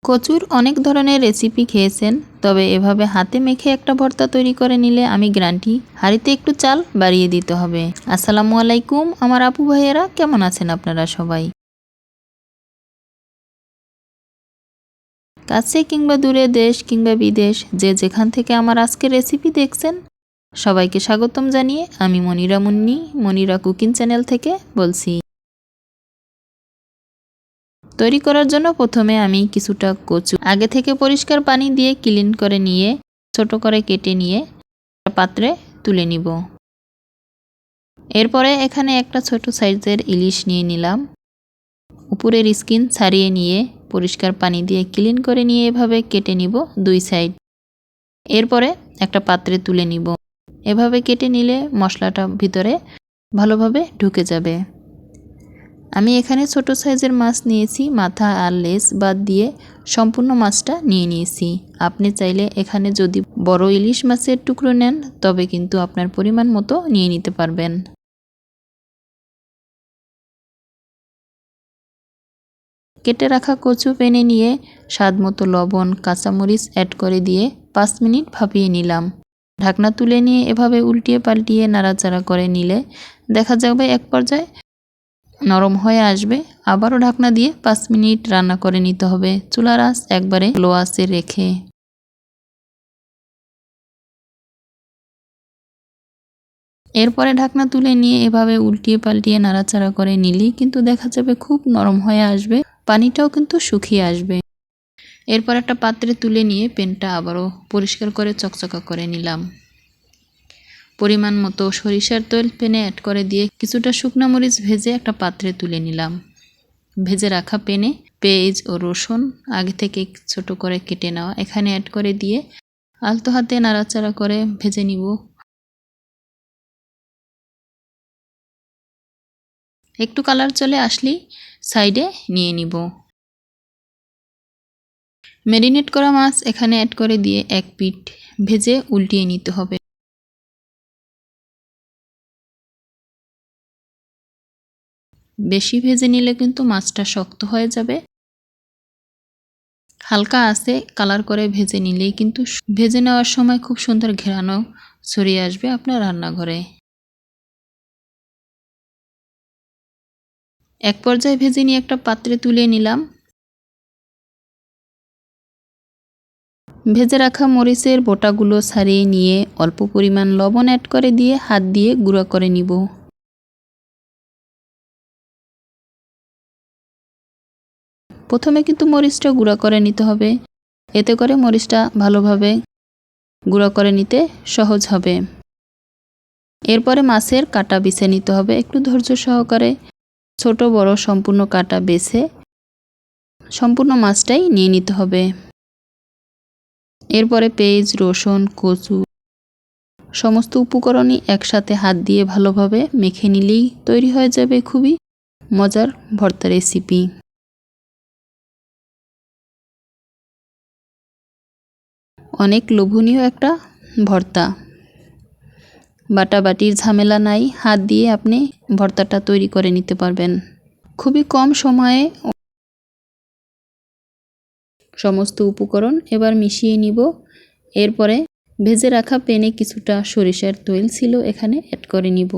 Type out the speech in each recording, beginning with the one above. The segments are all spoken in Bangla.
কচুর অনেক ধরনের রেসিপি খেয়েছেন, তবে এভাবে হাতে মেখে একটা ভর্তা তৈরি করে নিলে আমি গ্যারান্টি হাঁড়িতে একটু চাল বাড়িয়ে দিতে হবে। আসসালামু আলাইকুম আমার আপু ভাইয়েরা, কেমন আছেন আপনারা সবাই? কাছে কিংবা দূরে, দেশ কিংবা বিদেশ, যে যেখান থেকে আমার আজকের রেসিপি দেখছেন, সবাইকে স্বাগতম জানিয়ে আমি মনিরা মুন্নি, মনিরা কুকিং চ্যানেল থেকে বলছি। তৈরি করার জন্য প্রথমে আমি কিছুটা কচু আগে থেকে পরিষ্কার পানি দিয়ে ক্লিন করে নিয়ে ছোট করে কেটে নিয়ে পাত্রে তুলে নিব। এরপরে এখানে একটা ছোট সাইজের ইলিশ নিয়ে নিলাম। উপরের স্কিন ছাড়িয়ে নিয়ে পরিষ্কার পানি দিয়ে ক্লিন করে নিয়ে এভাবে কেটে নিব দুই সাইড। এরপরে একটা পাত্রে তুলে নিব। এভাবে কেটে নিলে মশলাটা ভিতরে ভালোভাবে ঢুকে যাবে। আমি এখানে ছোট সাইজের মাছ নিয়েছি, মাথা আর লেজ বাদ দিয়ে সম্পূর্ণ মাছটা নিয়ে নিয়েছি। আপনি চাইলে এখানে যদি বড় ইলিশ মাছের টুকরো নেন তবে কিন্তু আপনার পরিমাণ মতো নিয়ে নিতে পারবেন। কেটে রাখা কচু প্যানে নিয়ে স্বাদ মতো লবণ, কাঁচামরিচ অ্যাড করে দিয়ে 5 মিনিট ভাপিয়ে নিলাম। ঢাকনা তুলে নিয়ে এভাবে উল্টিয়ে পাল্টিয়ে নাড়াচাড়া করে নিলে দেখা যাবে এক পর্যায়ে নরম হয়ে আসবে। আবারও ঢাকনা দিয়ে 5 মিনিট রান্না করে নিতে হবে, চুলার আঁচ একবারে লো আঁচে রেখে। এরপরে ঢাকনা তুলে নিয়ে এভাবে উল্টিয়ে পাল্টিয়ে নাড়াচাড়া করে নিলেই কিন্তু দেখা যাবে খুব নরম হয়ে আসবে, পানিটাও কিন্তু শুকিয়ে আসবে। এরপর একটা পাত্রে তুলে নিয়ে প্যানটা আবারও পরিষ্কার করে চকচকা করে নিলাম। পরিমাণ মতো সরিষার তেল প্যানে অ্যাড করে দিয়ে কিছুটা শুকনো মরিচ ভেজে একটা পাত্রে তুলে নিলাম। ভেজে রাখা প্যানে পেঁয়াজ ও রসুন আগে থেকে ছোট করে কেটে নেওয়া এখানে অ্যাড করে দিয়ে আলতো হাতে নাড়াচাড়া করে ভেজে নিব। একটু কালার চলে আসলেই সাইডে নিয়ে নিব। ম্যারিনেট করা মাছ এখানে অ্যাড করে দিয়ে এক পিঠ ভেজে উল্টিয়ে নিতে হবে। বেশি ভেজে নিলে কিন্তু মাছটা শক্ত হয়ে যাবে। হালকা আঁচে কালার করে ভেজে নিলেই কিন্তু ভেজে নেওয়ার সময় খুব সুন্দর ঘ্রাণও ছড়িয়ে আসবে আপনার রান্নাঘরে। এক পর্যায়ে ভেজে নিয়ে একটা পাত্রে তুলে নিলাম। ভেজে রাখা মরিচের বোটাগুলো ছাড়িয়ে নিয়ে অল্প পরিমাণ লবণ অ্যাড করে দিয়ে হাত দিয়ে গুঁড়া করে নিব। প্রথমে কিন্তু মরিচটা গুঁড়া করে নিতে হবে, এতে করে মরিচটা ভালোভাবে গুঁড়া করে নিতে সহজ হবে। এরপরে মাছের কাটা বেছে নিতে হবে একটু ধৈর্য সহকারে। ছোট বড় সম্পূর্ণ কাটা বেছে সম্পূর্ণ মাছটাই নিয়ে নিতে হবে। এরপরে পেঁয়াজ, রসুন, কচু সমস্ত উপকরণই একসাথে হাত দিয়ে ভালোভাবে মেখে নিলেই তৈরি হয়ে যাবে খুবই মজার ভর্তা রেসিপি। অনেক লোভনীয় একটা ভর্তা। বাটাবাটির ঝামেলা নাই, হাত দিয়ে আপনি ভর্তাটা তৈরি করে নিতে পারবেন খুবই কম সময়ে। সমস্ত উপকরণ এবার মিশিয়ে নিব। এরপরে ভেজে রাখা প্যানে কিছুটা সরিষার তেল ছিল, এখানে অ্যাড করে নিব।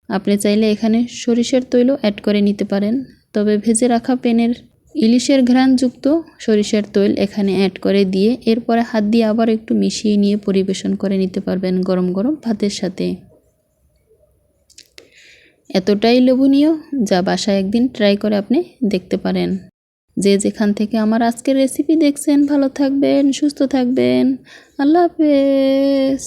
আপনি চাইলে এখানে সরিষার তেলও অ্যাড করে নিতে পারেন, তবে ভেজে রাখা প্যানের ইলিশের ঘ্রাণযুক্ত সরিষার তেল এখানে অ্যাড করে দিয়ে এরপরে হাত দিয়ে আবার একটু মিশিয়ে নিয়ে পরিবেশন করে নিতে পারবেন গরম গরম ভাতের সাথে। এতটাই লোভনীয় যা বাসায় একদিন ট্রাই করে আপনি দেখতে পারেন। যে যেখান থেকে আমার আজকের রেসিপি দেখছেন ভালো থাকবেন, সুস্থ থাকবেন। আল্লাহ হাফেজ।